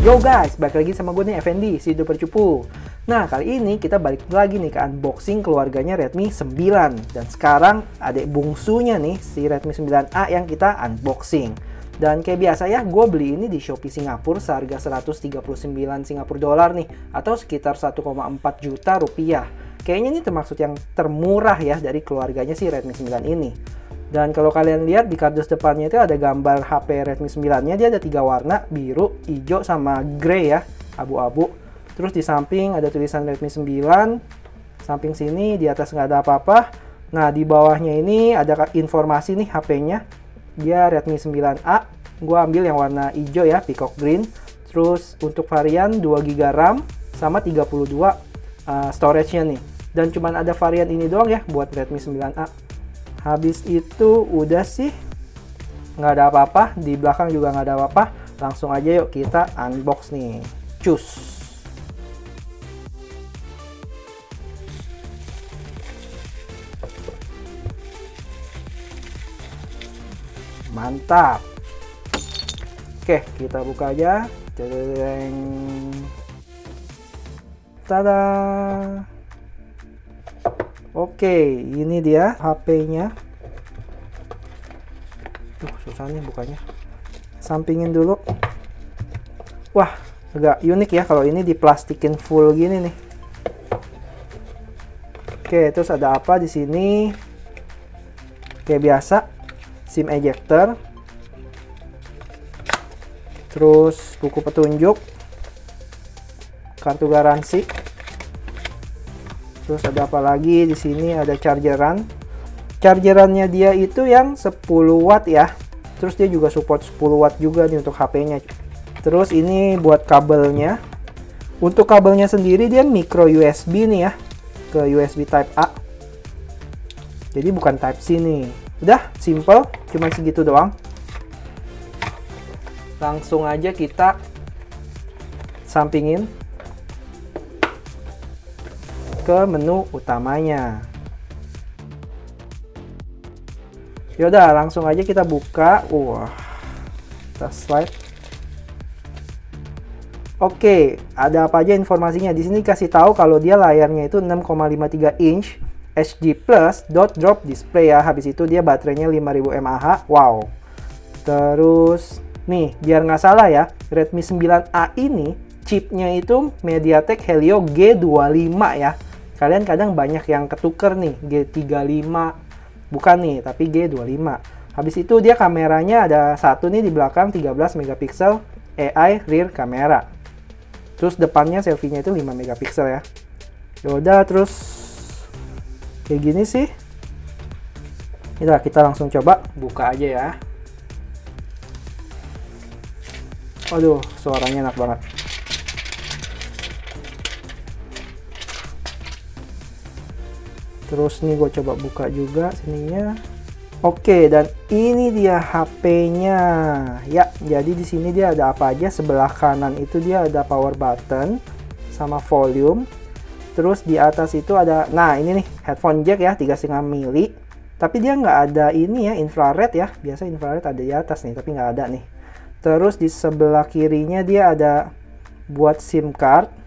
Yo guys, balik lagi sama gue nih Effendi, si Super Cupu. Nah, kali ini kita balik lagi nih ke unboxing keluarganya Redmi 9. Dan sekarang adik bungsunya nih, si Redmi 9A yang kita unboxing. Dan kayak biasa ya, gue beli ini di Shopee Singapura seharga 139 Singapura dolar nih, atau sekitar 1,4 juta rupiah. Kayaknya ini termasuk yang termurah ya dari keluarganya si Redmi 9 ini. Dan kalau kalian lihat di kardus depannya itu ada gambar HP Redmi 9-nya, dia ada 3 warna, biru, hijau, sama grey ya, abu-abu. Terus di samping ada tulisan Redmi 9, samping sini di atas nggak ada apa-apa. Nah, di bawahnya ini ada informasi nih HP-nya, dia Redmi 9A, gue ambil yang warna hijau ya, peacock green. Terus untuk varian 2GB RAM sama 32 storage-nya nih. Dan cuman ada varian ini doang ya buat Redmi 9A. Habis itu udah sih, nggak ada apa-apa, di belakang juga nggak ada apa-apa. Langsung aja yuk kita unbox nih. Cus. Mantap. Oke, kita buka aja. Cedeng. Tada. Oke, ini dia HP-nya. Susah nih bukanya. Sampingin dulu. Wah, agak unik ya kalau ini diplastikin full gini nih. Oke, terus ada apa di sini? Kayak biasa, SIM ejector. Terus buku petunjuk. Kartu garansi. Terus ada apa lagi di sini? Ada chargeran. Chargerannya dia itu yang 10 watt ya. Terus dia juga support 10 watt juga nih untuk HP-nya. Terus ini buat kabelnya. Untuk kabelnya sendiri dia micro USB nih ya. Ke USB Type A. Jadi bukan Type C nih. Udah, simple. Cuma segitu doang. Langsung aja kita sampingin ke menu utamanya. Yaudah, langsung aja kita buka. Wah, kita slide. Oke, ada apa aja informasinya? Di sini kasih tahu kalau dia layarnya itu 6,53 inch HD Plus dot drop display ya. Habis itu dia baterainya 5000 mAh. Wow. Terus nih, biar nggak salah ya, Redmi 9A ini chipnya itu MediaTek Helio G25 ya. Kalian kadang banyak yang ketuker nih, G35. Bukan nih, tapi G25. Habis itu dia kameranya ada satu nih di belakang, 13 megapiksel AI rear camera. Terus depannya selfie-nya itu 5 megapiksel ya. Yaudah, terus kayak gini sih. Kita langsung coba buka aja ya. Aduh, suaranya enak banget. Terus nih gue coba buka juga sininya. Oke, dan ini dia HP-nya. Ya, jadi di sini dia ada apa aja? Sebelah kanan itu dia ada power button sama volume. Terus di atas itu ada, nah ini nih headphone jack ya, 3,5 mili. Tapi dia nggak ada ini ya, infrared ya. Biasa infrared ada di atas nih, tapi nggak ada nih. Terus di sebelah kirinya dia ada buat SIM card.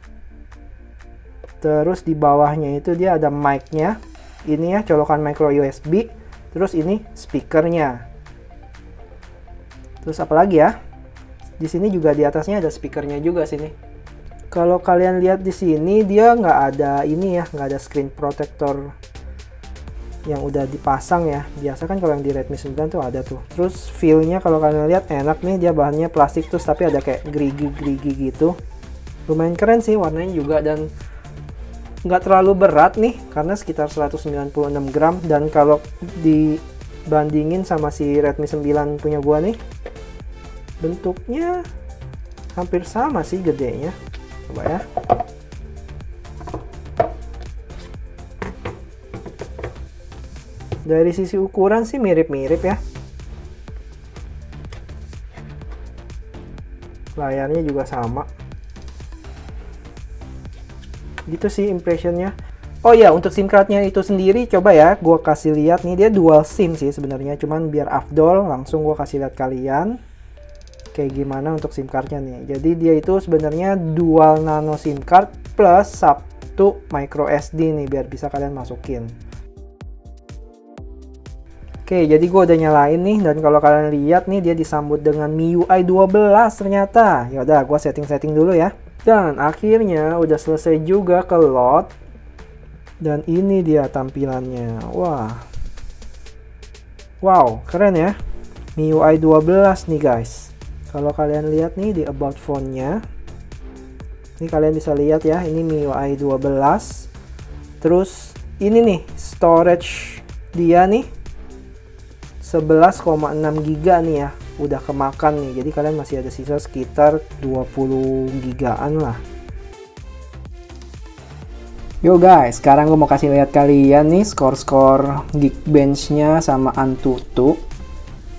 Terus di bawahnya itu dia ada mic-nya. Ini ya, colokan micro USB. Terus ini speakernya. Terus apa lagi ya? Di sini juga di atasnya ada speakernya juga sini. Kalau kalian lihat di sini dia nggak ada ini ya, nggak ada screen protector yang udah dipasang ya. Biasa kan kalau yang di Redmi 9 tuh ada tuh. Terus feel-nya kalau kalian lihat enak nih, dia bahannya plastik terus tapi ada kayak gerigi-gerigi gitu. Lumayan keren sih warnanya juga, dan nggak terlalu berat nih karena sekitar 196 gram. Dan kalau dibandingin sama si Redmi 9 punya gua nih, bentuknya hampir sama sih gedenya. Coba ya. Dari sisi ukuran sih mirip-mirip ya. Layarnya juga sama. Gitu sih impressionnya. Oh ya, untuk SIM cardnya itu sendiri coba ya gue kasih lihat nih, dia dual SIM sih sebenarnya, cuman biar afdol langsung gue kasih lihat kalian. kayak gimana untuk SIM cardnya nih. Jadi dia itu sebenarnya dual nano SIM card plus satu micro SD nih biar bisa kalian masukin. Oke, jadi gue udah nyalain nih, dan kalau kalian lihat nih dia disambut dengan MIUI 12 ternyata. Ya udah, gue setting-setting dulu ya. Dan akhirnya udah selesai juga ke load. Dan ini dia tampilannya. Wah. Wow, keren ya. MIUI 12 nih guys. Kalau kalian lihat nih di about phone-nya. Ini kalian bisa lihat ya, ini MIUI 12. Terus ini nih storage dia nih 11,6 GB nih ya, udah kemakan nih. Jadi kalian masih ada sisa sekitar 20 gigaan lah. Yo guys, sekarang gue mau kasih lihat kalian nih skor-skor Geekbench-nya sama Antutu.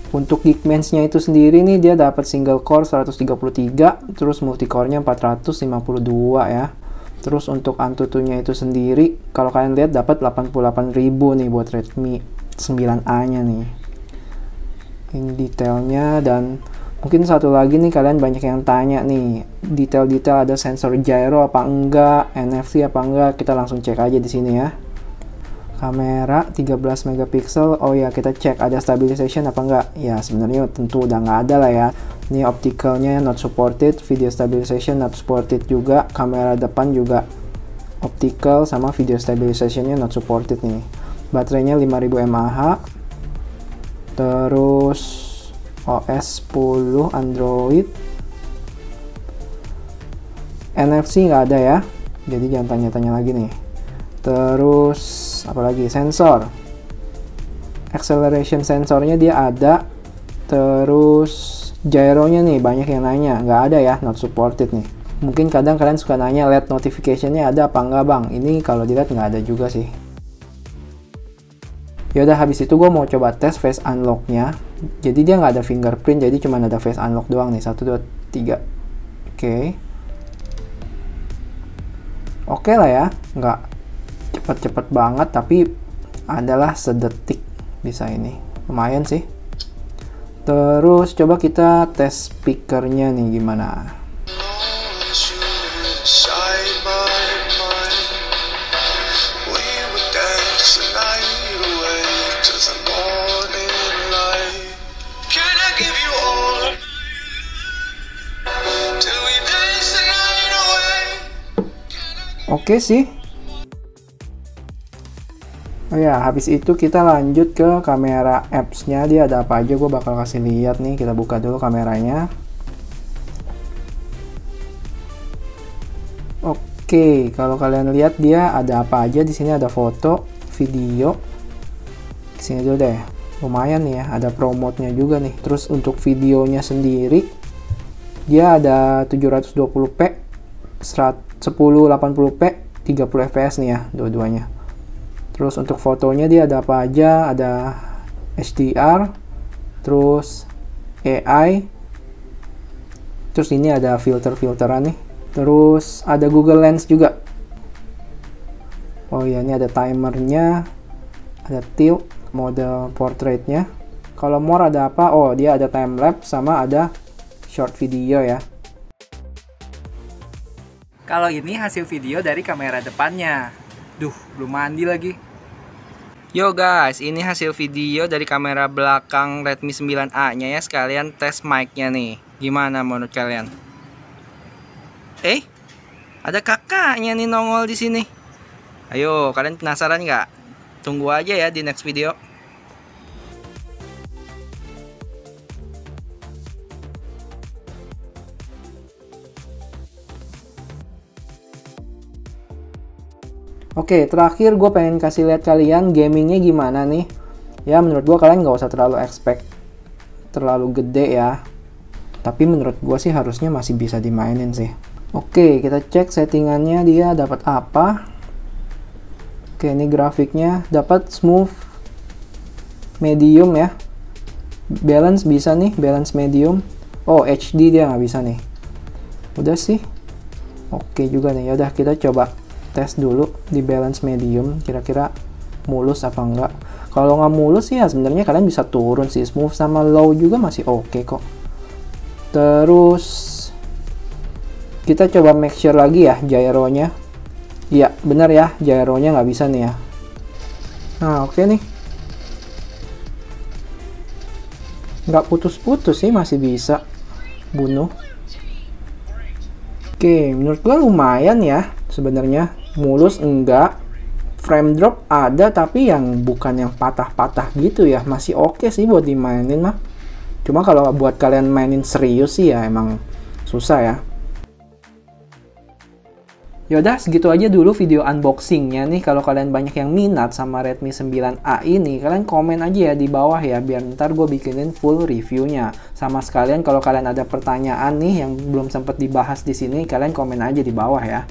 Untuk Geekbench-nya itu sendiri nih dia dapat single core 133, terus multicore-nya 452 ya. Terus untuk Antutu-nya itu sendiri, kalau kalian lihat dapat 88.000 nih buat Redmi 9A-nya nih. Ini detailnya, dan mungkin satu lagi nih kalian banyak yang tanya nih detail-detail ada sensor gyro apa enggak, NFC apa enggak. Kita langsung cek aja di sini ya. Kamera 13 megapiksel. Oh ya, kita cek ada stabilization apa enggak. Ya sebenarnya tentu udah nggak ada lah ya. Ini opticalnya not supported, video stabilization not supported juga, kamera depan juga optical sama video stabilizationnya not supported nih. Baterainya 5000 mAh. Terus OS 10 Android, NFC nggak ada ya, jadi jangan tanya-tanya lagi nih. Terus apalagi sensor, acceleration sensornya dia ada. Terus gyronya nih banyak yang nanya, nggak ada ya, not supported nih. Mungkin kadang kalian suka nanya LED notificationnya ada apa nggak bang. Ini kalau dilihat nggak ada juga sih. Yaudah, habis itu gue mau coba tes face unlock-nya. Jadi dia nggak ada fingerprint, jadi cuma ada face unlock doang nih. 1, 2, 3. Oke lah ya, nggak cepet-cepet banget, tapi adalah sedetik bisa ini. Lumayan sih. Terus coba kita tes speakernya nih gimana. Oke sih. Oh ya, habis itu kita lanjut ke kamera apps-nya. Dia ada apa aja, gue bakal kasih lihat nih. Kita buka dulu kameranya. Oke, kalau kalian lihat dia ada apa aja di sini, ada foto, video. Di sini dulu deh. Lumayan nih ya, ada promote-nya juga nih. Terus untuk videonya sendiri dia ada 720p, 1080p, 30 fps nih ya dua-duanya. Terus untuk fotonya dia ada apa aja, ada HDR, terus AI, terus ini ada filter-filteran nih, terus ada Google Lens juga. Oh ya, ini ada timernya, ada tilt, mode portraitnya. Kalau more ada apa? Oh, dia ada time lapse sama ada short video ya. Kalau ini hasil video dari kamera depannya. Duh, belum mandi lagi. Yo guys, ini hasil video dari kamera belakang Redmi 9A-nya ya. Sekalian tes mic-nya nih. Gimana menurut kalian? Ada kakaknya nih nongol di sini. Ayo, kalian penasaran nggak? Tunggu aja ya di next video. Oke, terakhir gue pengen kasih lihat kalian gamingnya gimana nih. Ya, menurut gue kalian nggak usah terlalu expect terlalu gede ya. Tapi menurut gue sih harusnya masih bisa dimainin sih. Oke, kita cek settingannya dia dapat apa. Oke, ini grafiknya dapat smooth medium ya. Balance bisa nih, balance medium. Oh, HD dia nggak bisa nih. Udah sih. Oke juga nih. Yaudah, kita coba tes dulu di balance medium, kira-kira mulus apa enggak. Kalau nggak mulus ya sebenarnya kalian bisa turun sih, smooth sama low juga masih oke kok. Terus kita coba make sure lagi ya gyronya. Iya, benar ya, gyronya nggak bisa nih ya. Nah, oke nih. Nggak putus-putus sih, masih bisa bunuh. Oke, menurut gua lumayan ya sebenarnya. Mulus enggak. Frame drop ada, tapi yang bukan yang patah-patah gitu ya. Masih oke sih buat dimainin mah. Cuma kalau buat kalian mainin serius sih ya emang susah ya. Yaudah, segitu aja dulu video unboxingnya nih. Kalau kalian banyak yang minat sama Redmi 9A ini, kalian komen aja ya di bawah ya, biar ntar gue bikinin full reviewnya. Sama sekalian kalau kalian ada pertanyaan nih yang belum sempat dibahas di sini, kalian komen aja di bawah ya.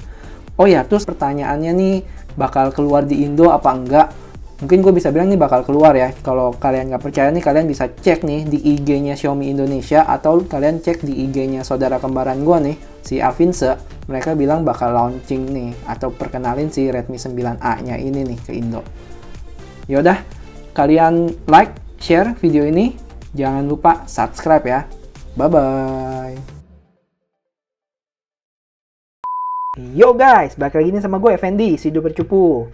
Oh ya, terus pertanyaannya nih, bakal keluar di Indo apa enggak? Mungkin gue bisa bilang nih bakal keluar ya. Kalau kalian nggak percaya nih, kalian bisa cek nih di IG-nya Xiaomi Indonesia, atau kalian cek di IG-nya saudara kembaran gue nih, si Avinse. Mereka bilang bakal launching nih, atau perkenalin si Redmi 9A-nya ini nih ke Indo. Yaudah, kalian like, share video ini. Jangan lupa subscribe ya. Bye-bye. Yo guys, balik lagi nih sama gue Effendi, si Duper Cupu.